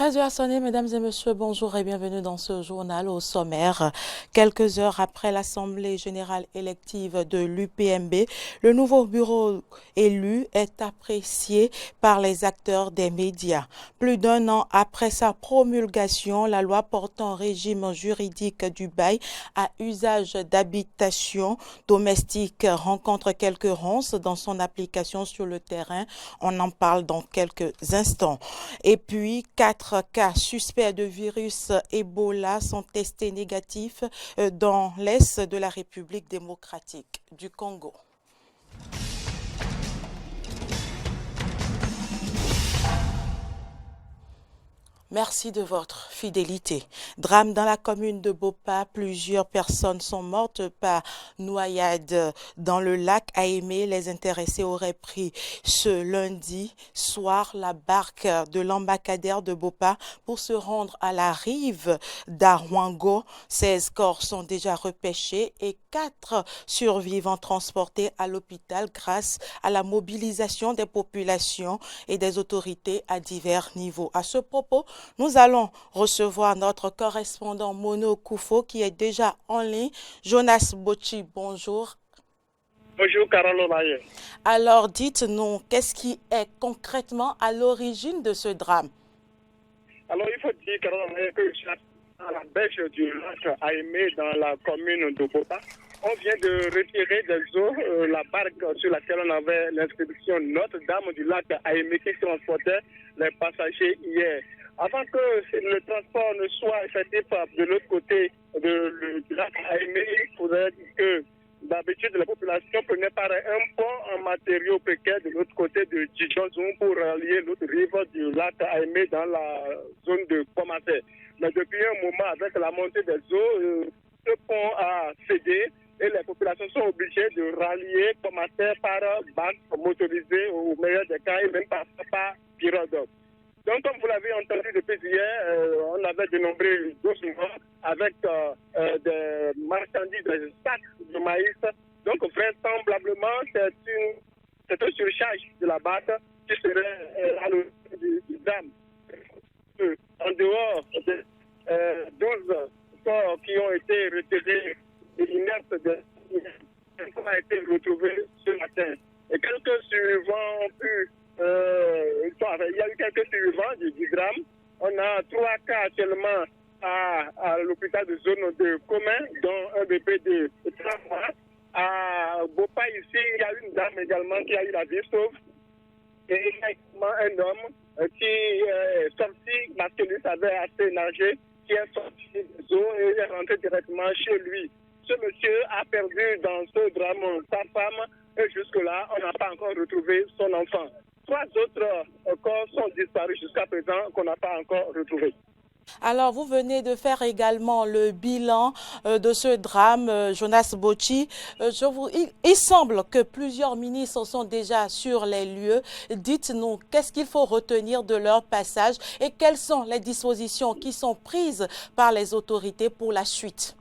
13h sonné, mesdames et messieurs, bonjour et bienvenue dans ce journal au sommaire. Quelques heures après l'Assemblée générale élective de l'UPMB, le nouveau bureau élu est apprécié par les acteurs des médias. Plus d'un an après sa promulgation, la loi portant régime juridique du bail à usage d'habitation domestique rencontre quelques ronces dans son application sur le terrain. On en parle dans quelques instants. Et puis, 4 cas suspects de virus Ebola sont testés négatifs dans l'est de la République démocratique du Congo. Merci de votre fidélité. Drame dans la commune de Bopa, plusieurs personnes sont mortes par noyade dans le lac Aimé. Les intéressés auraient pris ce lundi soir la barque de l'embarcadère de Bopa pour se rendre à la rive d'Arwango. 16 corps sont déjà repêchés et 4 survivants transportés à l'hôpital grâce à la mobilisation des populations et des autorités à divers niveaux. À ce propos, nous allons recevoir notre correspondant Mono Koufo qui est déjà en ligne. Jonas Bochi, bonjour. Bonjour Carolo Maye. Alors dites-nous, qu'est-ce qui est concrètement à l'origine de ce drame? Alors il faut dire Carolo Maye que je suis à la bêche du lac Aimé dans la commune de Bopa. On vient de retirer des eaux la barque sur laquelle on avait l'inscription Notre-Dame du lac Aimé qui transportait les passagers hier. Avant que le transport ne soit effectif de l'autre côté du lac Aimé, il faudrait que d'habitude la population prenait par un pont en matériaux précaires de l'autre côté de Djidjozoum pour relier l'autre rive du lac Aimé dans la zone de Komaté. Mais depuis un moment, avec la montée des eaux, ce pont a cédé et les populations sont obligées de rallier Komaté par barque motorisée au meilleur des cas et même par pirogue. Donc, comme vous l'avez entendu depuis hier, on avait dénombré 12 morts avec des marchandises, des sacs de maïs. Donc, vraisemblablement, c'est un surcharge de la barque qui serait à l'origine du drame. En dehors des 12 corps qui ont été retirés de l'inerte a été retrouvé ce matin. Et quelques survivants ont pu il y a eu quelques survivants du drame. On a 3 cas actuellement à l'hôpital de zone de Commun, dont un bébé de 3 mois. À Bopa, ici, il y a une dame également qui a eu la vie sauve. Et il y a également un homme qui est sorti parce que lui savait assez nager, qui est sorti des eaux et est rentré directement chez lui. Ce monsieur a perdu dans ce drame sa femme et jusque-là, on n'a pas encore retrouvé son enfant. 3 autres corps sont disparus jusqu'à présent qu'on n'a pas encore retrouvés. Alors, vous venez de faire également le bilan de ce drame, Jonas Bochi. Il semble que plusieurs ministres sont déjà sur les lieux. Dites-nous, qu'est-ce qu'il faut retenir de leur passage et quelles sont les dispositions qui sont prises par les autorités pour la suite?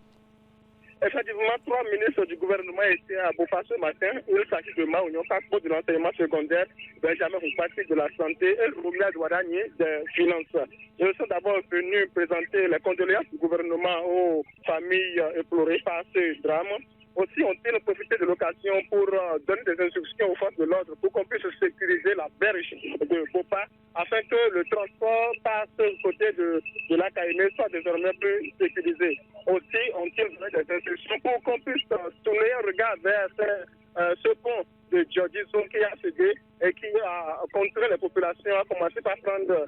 Effectivement, 3 ministres du gouvernement étaient à Bopa ce matin. Il s'agit de Maounion Kakpo de l'enseignement secondaire, Benjamin Foupati de la santé et Roumia Douadani des finances. Ils sont d'abord venus présenter les condoléances du gouvernement aux familles éplorées par ce drame. Aussi ont-ils profité de l'occasion pour donner des instructions aux forces de l'ordre pour qu'on puisse sécuriser la berge de Bopa afin que le transport par ce côté de la Caïmé soit désormais plus sécurisé. Aussi ont-ils donné des instructions pour qu'on puisse tourner un regard vers ce pont de Djidjozoum qui a cédé et qui a contraint les populations à commencer par prendre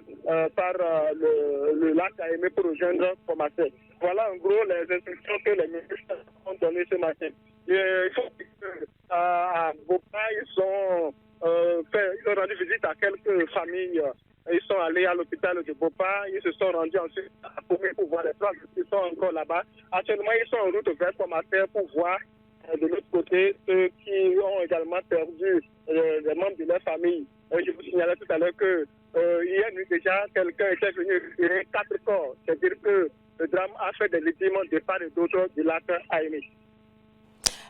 par le lac Aimé pour rejoindre Komaté. Voilà en gros les instructions que les ministres ont données ce matin. Il faut dire qu'à Bopa, ils ont rendu visite à quelques familles. Ils sont allés à l'hôpital de Bopa, ils se sont rendus ensuite à Pomé pour voir les trois qui sont encore là-bas. Actuellement, ils sont en route vers Komaté pour voir de l'autre côté ceux qui ont également perdu les membres de leur famille. Je vous signalais tout à l'heure que hier déjà, quelqu'un était venu retirer 4 corps. C'est-à-dire que le drame a fait des victimes de part et d'autre du lac Aimé.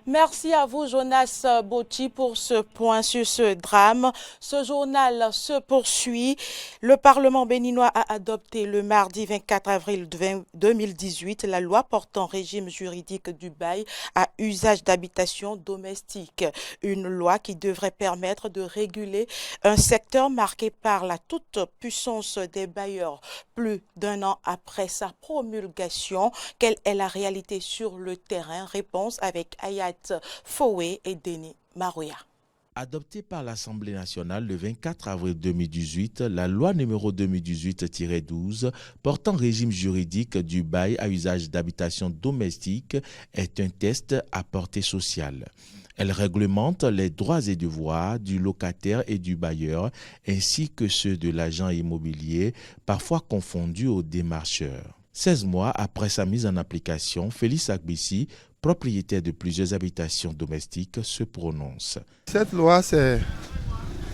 Merci à vous, Jonas Botti, pour ce point sur ce drame. Ce journal se poursuit. Le Parlement béninois a adopté le mardi 24 avril 2018 la loi portant régime juridique du bail à usage d'habitation domestique. Une loi qui devrait permettre de réguler un secteur marqué par la toute-puissance des bailleurs. Plus d'un an après sa promulgation, quelle est la réalité sur le terrain? Réponse avec Ayat Foué et Denis Marouya. Adoptée par l'Assemblée nationale le 24 avril 2018, la loi numéro 2018-12 portant régime juridique du bail à usage d'habitation domestique est un test à portée sociale. Elle réglemente les droits et devoirs du locataire et du bailleur, ainsi que ceux de l'agent immobilier, parfois confondus aux démarcheurs. 16 mois après sa mise en application, Félix Agbissi, propriétaire de plusieurs habitations domestiques, se prononce. Cette loi, c'est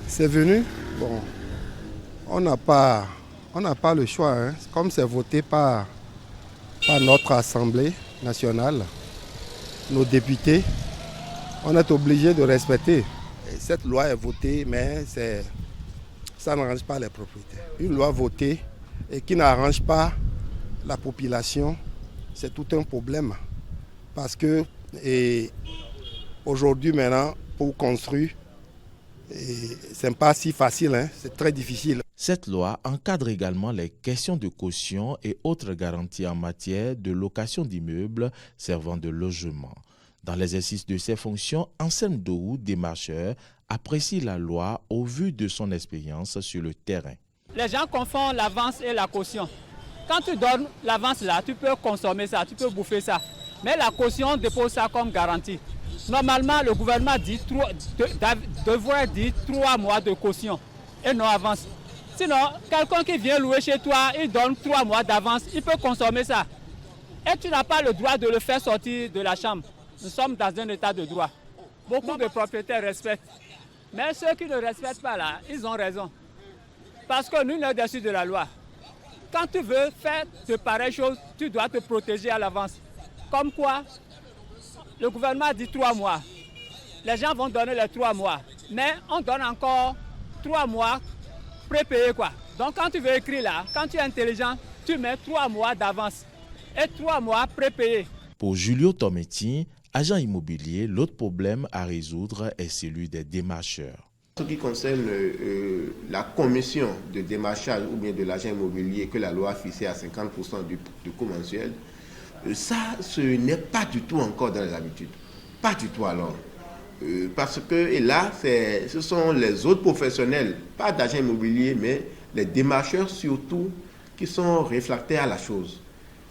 venu. Bon, on n'a pas le choix. Hein. Comme c'est voté par notre Assemblée nationale, nos députés, on est obligé de respecter. Et cette loi est votée, mais ça n'arrange pas les propriétaires. Une loi votée et qui n'arrange pas la population, c'est tout un problème. Parce que aujourd'hui, maintenant, pour construire, ce n'est pas si facile, hein, c'est très difficile. Cette loi encadre également les questions de caution et autres garanties en matière de location d'immeubles servant de logement. Dans l'exercice de ses fonctions, Anselme Dohou, démarcheur, apprécie la loi au vu de son expérience sur le terrain. Les gens confondent l'avance et la caution. Quand tu donnes l'avance là, tu peux consommer ça, tu peux bouffer ça. Mais la caution dépose ça comme garantie. Normalement, le gouvernement devrait dire 3 mois de caution et non avance. Sinon, quelqu'un qui vient louer chez toi, il donne 3 mois d'avance, il peut consommer ça. Et tu n'as pas le droit de le faire sortir de la chambre. Nous sommes dans un état de droit. Beaucoup de propriétaires respectent. Mais ceux qui ne respectent pas là, ils ont raison. Parce que nous sommes au-dessus de la loi. Quand tu veux faire de pareilles choses, tu dois te protéger à l'avance. Comme quoi, le gouvernement dit 3 mois. Les gens vont donner les 3 mois. Mais on donne encore 3 mois prépayés, quoi. Donc quand tu veux écrire là, quand tu es intelligent, tu mets 3 mois d'avance et 3 mois prépayés. Pour Julio Tometti, agent immobilier, l'autre problème à résoudre est celui des démarcheurs. En ce qui concerne la commission de démarchage ou bien de l'agent immobilier que la loi a fixé à 50% du coût mensuel, ça, ce n'est pas du tout encore dans les habitudes. Pas du tout alors. Parce que et là, ce sont les autres professionnels, pas d'agents immobiliers, mais les démarcheurs surtout, qui sont réfractaires à la chose.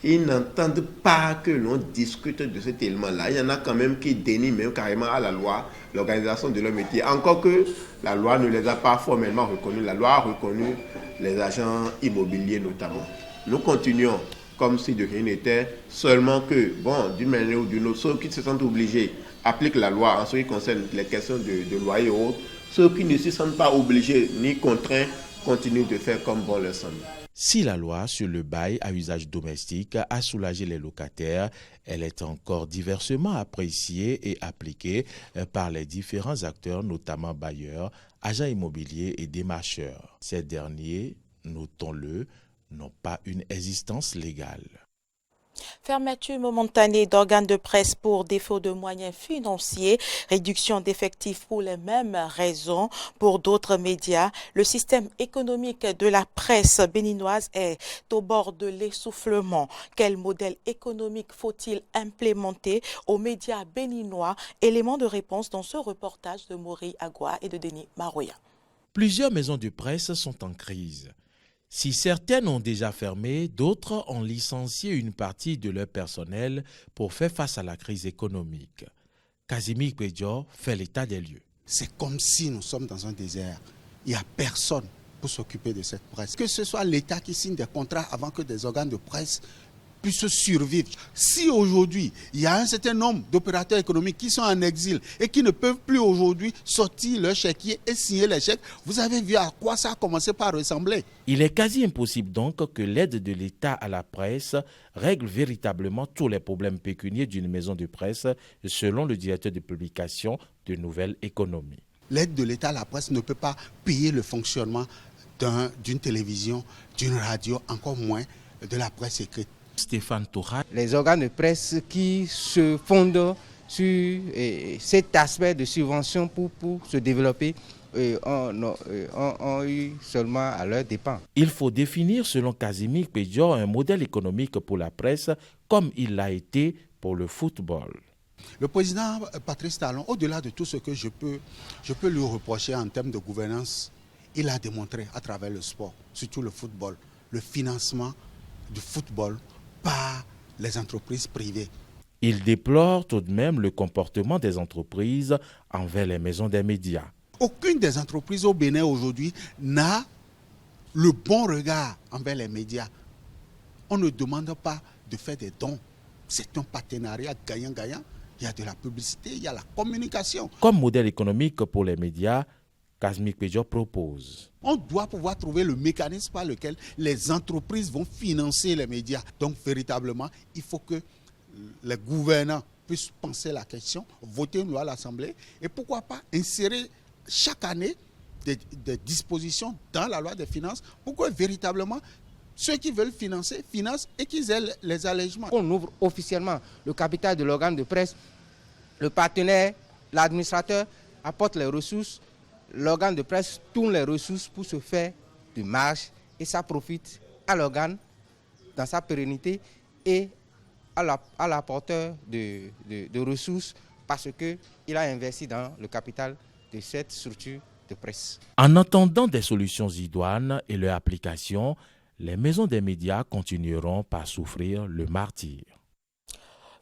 Ils n'entendent pas que l'on discute de cet élément-là. Il y en a quand même qui dénient même carrément à la loi l'organisation de leur métier. Encore que la loi ne les a pas formellement reconnus. La loi a reconnu les agents immobiliers notamment. Nous continuons comme si de rien n'était, seulement que, bon, d'une manière ou d'une autre, ceux qui se sentent obligés appliquent la loi en ce qui concerne les questions de loyer et autres. Ceux qui ne se sentent pas obligés ni contraints continuent de faire comme bon leur semble. Si la loi sur le bail à usage domestique a soulagé les locataires, elle est encore diversement appréciée et appliquée par les différents acteurs, notamment bailleurs, agents immobiliers et démarcheurs. Ces derniers, notons-le, n'ont pas une existence légale. Fermeture momentanée d'organes de presse pour défaut de moyens financiers, réduction d'effectifs pour les mêmes raisons pour d'autres médias. Le système économique de la presse béninoise est au bord de l'essoufflement. Quel modèle économique faut-il implémenter aux médias béninois? Élément de réponse dans ce reportage de Maury Agua et de Denis Marouya. Plusieurs maisons de presse sont en crise. Si certaines ont déjà fermé, d'autres ont licencié une partie de leur personnel pour faire face à la crise économique. Casimir Pédior fait l'état des lieux. C'est comme si nous sommes dans un désert. Il n'y a personne pour s'occuper de cette presse. Que ce soit l'État qui signe des contrats avant que des organes de presse puisse survivre. Si aujourd'hui, il y a un certain nombre d'opérateurs économiques qui sont en exil et qui ne peuvent plus aujourd'hui sortir leur chéquier et signer les chèques, vous avez vu à quoi ça a commencé par ressembler. Il est quasi impossible donc que l'aide de l'État à la presse règle véritablement tous les problèmes pécuniaires d'une maison de presse, selon le directeur de publication de Nouvelle Économie. L'aide de l'État à la presse ne peut pas payer le fonctionnement d'une télévision, d'une radio, encore moins de la presse écrite. Stéphane Toura. Les organes de presse qui se fondent sur cet aspect de subvention pour se développer ont eu seulement à leurs dépens. Il faut définir, selon Casimir Pédior, un modèle économique pour la presse comme il l'a été pour le football. Le président Patrice Talon, au-delà de tout ce que je peux lui reprocher en termes de gouvernance, il a démontré à travers le sport, surtout le football, le financement du football par les entreprises privées. Il déplore tout de même le comportement des entreprises envers les maisons des médias. Aucune des entreprises au Bénin aujourd'hui n'a le bon regard envers les médias. On ne demande pas de faire des dons. C'est un partenariat gagnant-gagnant. Il y a de la publicité, il y a la communication. Comme modèle économique pour les médias, Casimir Pédior propose. On doit pouvoir trouver le mécanisme par lequel les entreprises vont financer les médias. Donc véritablement, il faut que les gouvernants puissent penser la question, voter une loi à l'Assemblée et pourquoi pas insérer chaque année des dispositions dans la loi des finances pour que véritablement ceux qui veulent financer financent et qu'ils aient les allègements. On ouvre officiellement le capital de l'organe de presse, le partenaire, l'administrateur apporte les ressources, l'organe de presse tourne les ressources pour se faire de marge et ça profite à l'organe dans sa pérennité et à l'apporteur de ressources parce qu'il a investi dans le capital de cette structure de presse. En attendant des solutions idoines et leur application, les maisons des médias continueront par souffrir le martyre.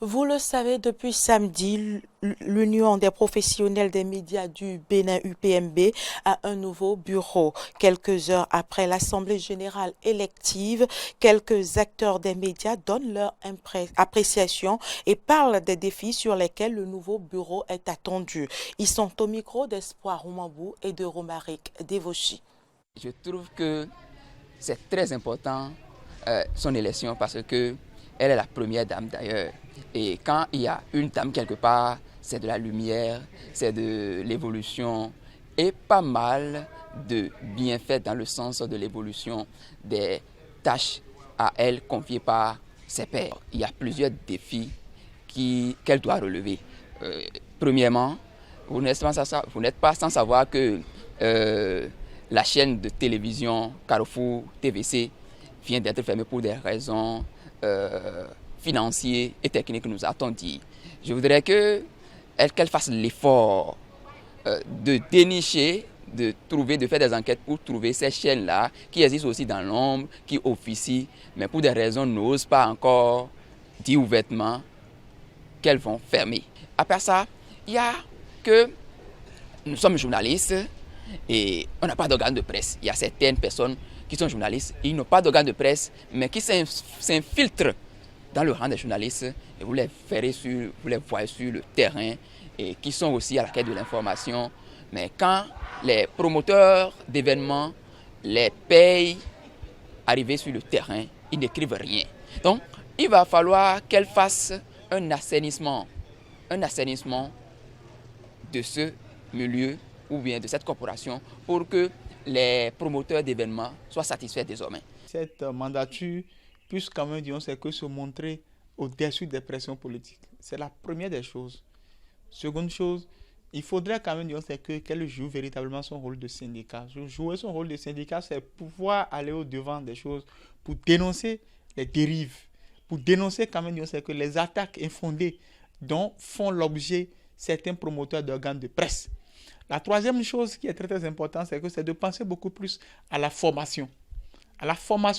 Vous le savez, depuis samedi, l'Union des professionnels des médias du Bénin UPMB a un nouveau bureau. Quelques heures après l'Assemblée générale élective, quelques acteurs des médias donnent leur appréciation et parlent des défis sur lesquels le nouveau bureau est attendu. Ils sont au micro d'Espoir Oumambou et de Romaric Devochi. Je trouve que c'est très important son élection parce que elle est la première dame d'ailleurs. Et quand il y a une dame quelque part, c'est de la lumière, c'est de l'évolution et pas mal de bienfaits dans le sens de l'évolution des tâches à elle confiées par ses pairs. Il y a plusieurs défis qu'elle doit relever. Premièrement, vous n'êtes pas sans savoir que la chaîne de télévision Carrefour TVC vient d'être fermée pour des raisons financières et techniques, nous a-t-on dit. Je voudrais qu'elle fasse l'effort de dénicher, de faire des enquêtes pour trouver ces chaînes-là qui existent aussi dans l'ombre, qui officient, mais pour des raisons n'osent pas encore dire ouvertement qu'elles vont fermer. Après ça, il y a que nous sommes journalistes et on n'a pas d'organe de presse. Il y a certaines personnes qui sont journalistes, ils n'ont pas d'organe de presse, mais qui s'infiltrent dans le rang des journalistes et vous les voyez sur le terrain et qui sont aussi à la quête de l'information. Mais quand les promoteurs d'événements les payent arriver sur le terrain, ils n'écrivent rien. Donc, il va falloir qu'elle fasse un assainissement de ce milieu ou bien de cette corporation pour que les promoteurs d'événements soient satisfaits désormais. Cette mandature puisse quand même, disons, c'est que se montrer au-dessus des pressions politiques. C'est la première des choses. Seconde chose, il faudrait quand même, disons, c'est qu'elle joue véritablement son rôle de syndicat. Jouer son rôle de syndicat, c'est pouvoir aller au-devant des choses pour dénoncer les dérives, pour dénoncer quand même, disons, c'est que les attaques infondées dont font l'objet certains promoteurs d'organes de presse. La troisième chose qui est très très importante, c'est de penser beaucoup plus à la formation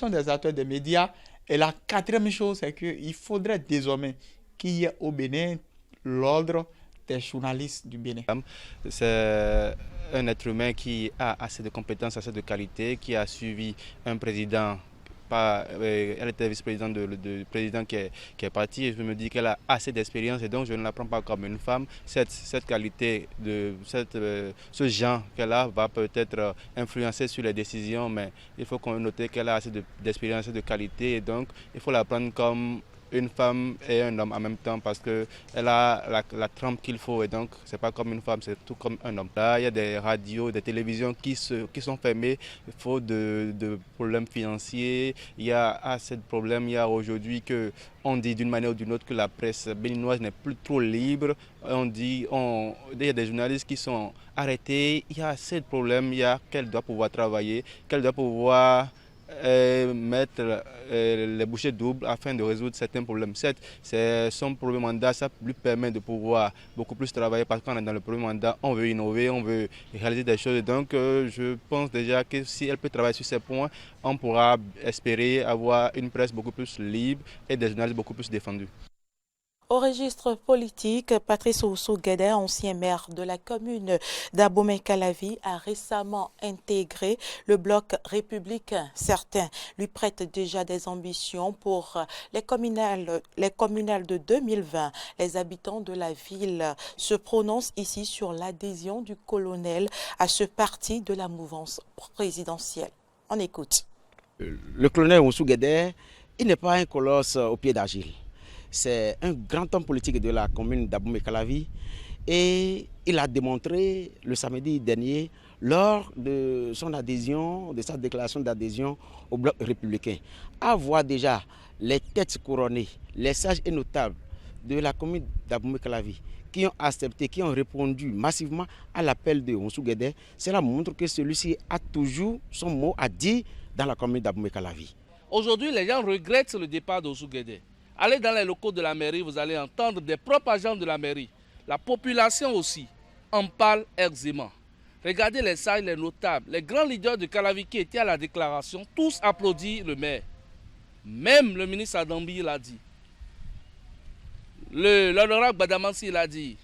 des acteurs des médias. Et la quatrième chose, c'est qu'il faudrait désormais qu'il y ait au Bénin l'ordre des journalistes du Bénin. C'est un être humain qui a assez de compétences, assez de qualités, qui a suivi un président pas, elle était vice-présidente du président qui est parti, et je me dis qu'elle a assez d'expérience et donc je ne la prends pas comme une femme. Cette qualité, ce genre qu'elle a va peut-être influencer sur les décisions, mais il faut qu'on note qu'elle a assez d'expérience et de qualité et donc il faut la prendre comme une femme et un homme en même temps parce qu'elle a la trempe qu'il faut et donc c'est pas comme une femme, c'est tout comme un homme. Là, il y a des radios, des télévisions qui sont fermées, faute de problèmes financiers. Il y a assez de problèmes. Il y a aujourd'hui que on dit d'une manière ou d'une autre que la presse béninoise n'est plus trop libre. Il y a des journalistes qui sont arrêtés. Il y a assez de problèmes. Il y a qu'elle doit pouvoir travailler, qu'elle doit pouvoir mettre les bouchées doubles afin de résoudre certains problèmes. C'est son premier mandat, ça lui permet de pouvoir beaucoup plus travailler parce qu'on est dans le premier mandat, on veut innover, on veut réaliser des choses. Donc je pense déjà que si elle peut travailler sur ces points, on pourra espérer avoir une presse beaucoup plus libre et des journalistes beaucoup plus défendus. Au registre politique, Patrice Oussou-Guédé, ancien maire de la commune d'Abomey-Calavi, a récemment intégré le bloc républicain. Certains lui prêtent déjà des ambitions pour les communales de 2020. Les habitants de la ville se prononcent ici sur l'adhésion du colonel à ce parti de la mouvance présidentielle. On écoute. Le colonel Oussou-Guédé, il n'est pas un colosse au pied d'argile. C'est un grand homme politique de la commune d'Abomey-Calavi et il a démontré le samedi dernier lors de son adhésion, de sa déclaration d'adhésion au bloc républicain, à voir déjà les têtes couronnées, les sages et notables de la commune d'Abomey-Calavi qui ont accepté, qui ont répondu massivement à l'appel de Oussou-Guédé. Cela montre que celui-ci a toujours son mot à dire dans la commune d'Abomey-Calavi. Aujourd'hui, les gens regrettent le départ d'Oussou-Guédé. Allez dans les locaux de la mairie, vous allez entendre des propres agents de la mairie. La population aussi en parle aisément. Regardez les sages, les notables, les grands leaders de Calavi qui étaient à la déclaration, tous applaudissent le maire. Même le ministre Adambi l'a dit. L'honorable Badamansi l'a dit.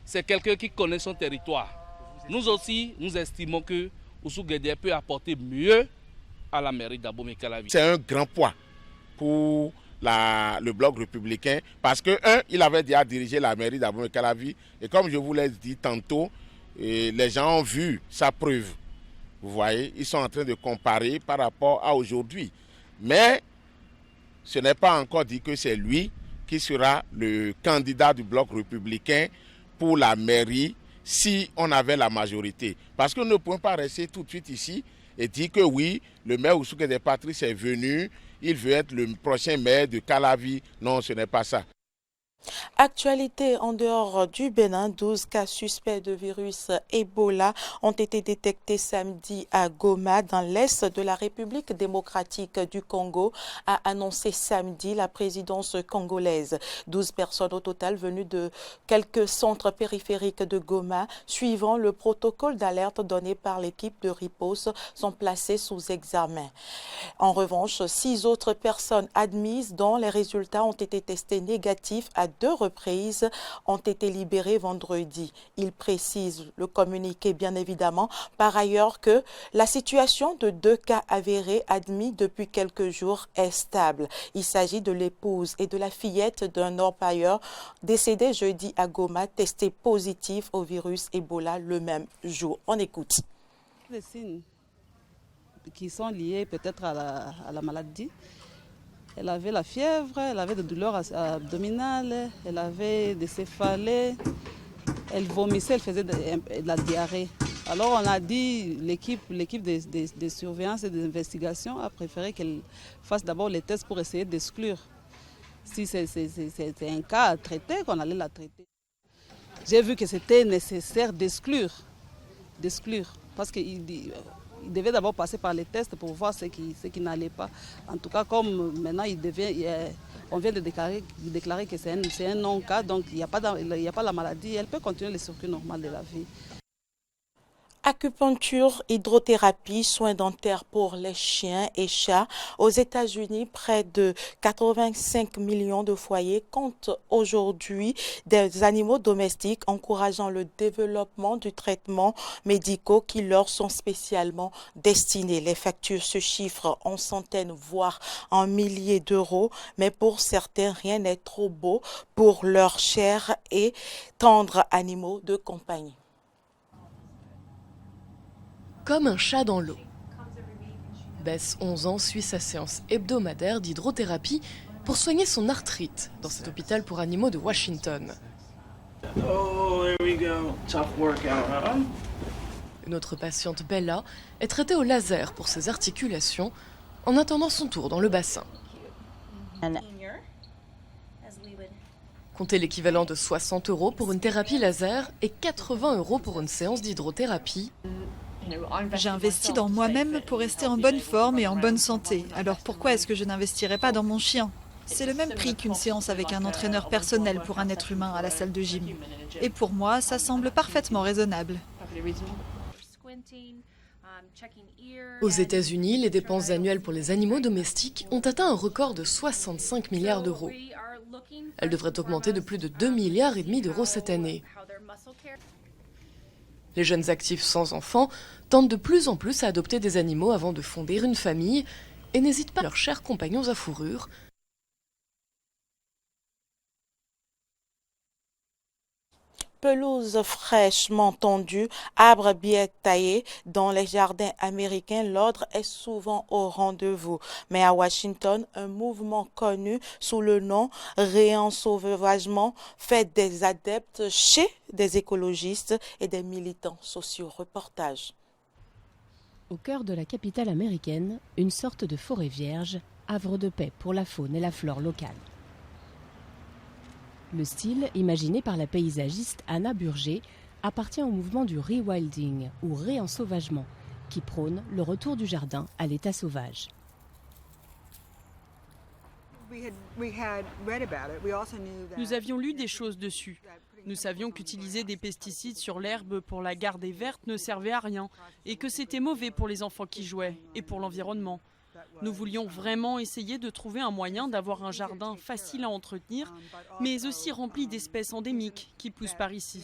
C'est quelqu'un qui connaît son territoire. Nous aussi, nous estimons que Oussou-Guédé peut apporter mieux à la mairie d'Abomey-Calavi. C'est un grand poids pour le bloc républicain parce que, il avait déjà dirigé la mairie d'Abomey-Calavi et comme je vous l'ai dit tantôt, les gens ont vu sa preuve. Vous voyez, ils sont en train de comparer par rapport à aujourd'hui. Mais ce n'est pas encore dit que c'est lui qui sera le candidat du bloc républicain pour la mairie si on avait la majorité. Parce que nous ne pouvons pas rester tout de suite ici et dire que oui, le maire Oussou-Guédé Patrice est venu, il veut être le prochain maire de Calavi. Non, ce n'est pas ça. Actualité en dehors du Bénin, 12 cas suspects de virus Ebola ont été détectés samedi à Goma, dans l'est de la République démocratique du Congo, a annoncé samedi la présidence congolaise. 12 personnes au total venues de quelques centres périphériques de Goma, suivant le protocole d'alerte donné par l'équipe de riposte, sont placées sous examen. En revanche, 6 autres personnes admises dont les résultats ont été testés négatifs à 2 reprises ont été libérées vendredi. Il précise, le communiqué bien évidemment, par ailleurs que la situation de 2 cas avérés admis depuis quelques jours est stable. Il s'agit de l'épouse et de la fillette d'un orpailleur décédé jeudi à Goma, testé positif au virus Ebola le même jour. On écoute. Des signes qui sont liés peut-être à la maladie. Elle avait la fièvre, elle avait des douleurs abdominales, elle avait des céphalées, elle vomissait, elle faisait de la diarrhée. Alors on a dit, l'équipe de surveillance et d'investigation a préféré qu'elle fasse d'abord les tests pour essayer d'exclure. Si c'est un cas à traiter, qu'on allait la traiter. J'ai vu que c'était nécessaire d'exclure, parce qu'il devait d'abord passer par les tests pour voir ce qui n'allait pas. En tout cas, comme maintenant on vient de déclarer que c'est un non-cas, donc il n'y a pas la maladie, elle peut continuer le circuit normal de la vie. Acupuncture, hydrothérapie, soins dentaires pour les chiens et chats. Aux États-Unis, près de 85 millions de foyers comptent aujourd'hui des animaux domestiques, encourageant le développement du traitement médicaux qui leur sont spécialement destinés. Les factures se chiffrent en centaines, voire en milliers d'euros, mais pour certains, rien n'est trop beau pour leurs chers et tendres animaux de compagnie. Comme un chat dans l'eau. Bess, 11 ans, suit sa séance hebdomadaire d'hydrothérapie pour soigner son arthrite dans cet hôpital pour animaux de Washington. Une autre patiente, Bella, est traitée au laser pour ses articulations en attendant son tour dans le bassin. Comptez l'équivalent de 60 € pour une thérapie laser et 80 € pour une séance d'hydrothérapie. J'ai investi dans moi-même pour rester en bonne forme et en bonne santé. Alors pourquoi est-ce que je n'investirais pas dans mon chien? C'est le même prix qu'une séance avec un entraîneur personnel pour un être humain à la salle de gym. Et pour moi, ça semble parfaitement raisonnable. Aux États-Unis, les dépenses annuelles pour les animaux domestiques ont atteint un record de 65 milliards d'euros. Elles devraient augmenter de plus de 2,5 milliards d'euros cette année. Les jeunes actifs sans enfants tentent de plus en plus à adopter des animaux avant de fonder une famille et n'hésitent pas à leurs chers compagnons à fourrure. Pelouse fraîchement tondue, arbres bien taillés. Dans les jardins américains, l'ordre est souvent au rendez-vous. Mais à Washington, un mouvement connu sous le nom Réensauvagement fait des adeptes chez des écologistes et des militants sociaux. Reportage. Au cœur de la capitale américaine, une sorte de forêt vierge, havre de paix pour la faune et la flore locale. Le style, imaginé par la paysagiste Anna Burger, appartient au mouvement du rewilding, ou réensauvagement, qui prône le retour du jardin à l'état sauvage. Nous avions lu des choses dessus. Nous savions qu'utiliser des pesticides sur l'herbe pour la garder verte ne servait à rien, et que c'était mauvais pour les enfants qui jouaient, et pour l'environnement. Nous voulions vraiment essayer de trouver un moyen d'avoir un jardin facile à entretenir, mais aussi rempli d'espèces endémiques qui poussent par ici.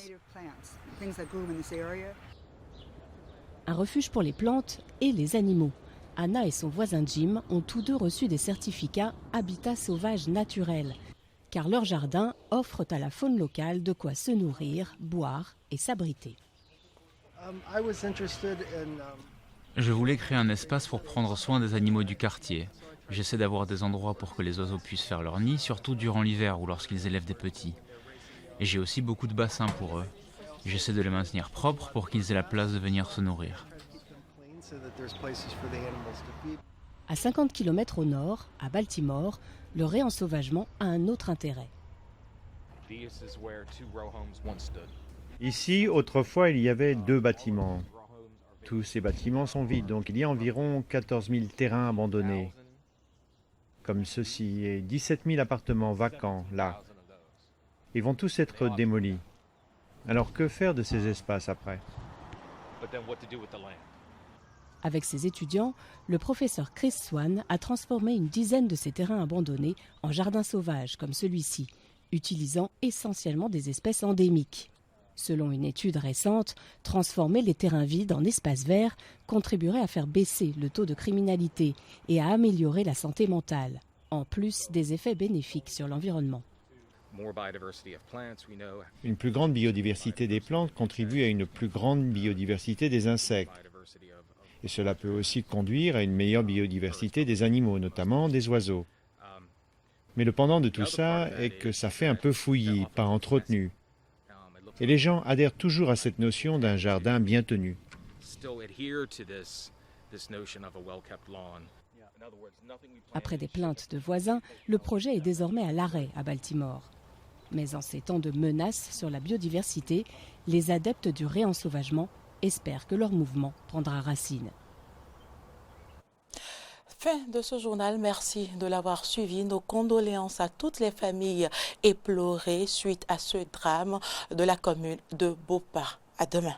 Un refuge pour les plantes et les animaux. Anna et son voisin Jim ont tous deux reçu des certificats Habitat sauvage naturel, car leur jardin offre à la faune locale de quoi se nourrir, boire et s'abriter. Je voulais créer un espace pour prendre soin des animaux du quartier. J'essaie d'avoir des endroits pour que les oiseaux puissent faire leur nid, surtout durant l'hiver ou lorsqu'ils élèvent des petits. Et j'ai aussi beaucoup de bassins pour eux. J'essaie de les maintenir propres pour qu'ils aient la place de venir se nourrir. À 50 km au nord, à Baltimore, le réensauvagement a un autre intérêt. Ici, autrefois, il y avait 2 bâtiments. Tous ces bâtiments sont vides, donc il y a environ 14 000 terrains abandonnés, comme ceci, et 17 000 appartements vacants, là. Ils vont tous être démolis. Alors que faire de ces espaces après? Avec ses étudiants, le professeur Chris Swan a transformé une dizaine de ces terrains abandonnés en jardins sauvages comme celui-ci, utilisant essentiellement des espèces endémiques. Selon une étude récente, transformer les terrains vides en espaces verts contribuerait à faire baisser le taux de criminalité et à améliorer la santé mentale, en plus des effets bénéfiques sur l'environnement. Une plus grande biodiversité des plantes contribue à une plus grande biodiversité des insectes. Et cela peut aussi conduire à une meilleure biodiversité des animaux, notamment des oiseaux. Mais le pendant de tout ça est que ça fait un peu fouillis, pas entretenu. Et les gens adhèrent toujours à cette notion d'un jardin bien tenu. Après des plaintes de voisins, le projet est désormais à l'arrêt à Baltimore. Mais en ces temps de menaces sur la biodiversité, les adeptes du réensauvagement espèrent que leur mouvement prendra racine. Fin de ce journal, merci de l'avoir suivi. Nos condoléances à toutes les familles éplorées suite à ce drame de la commune de Bopa. À demain.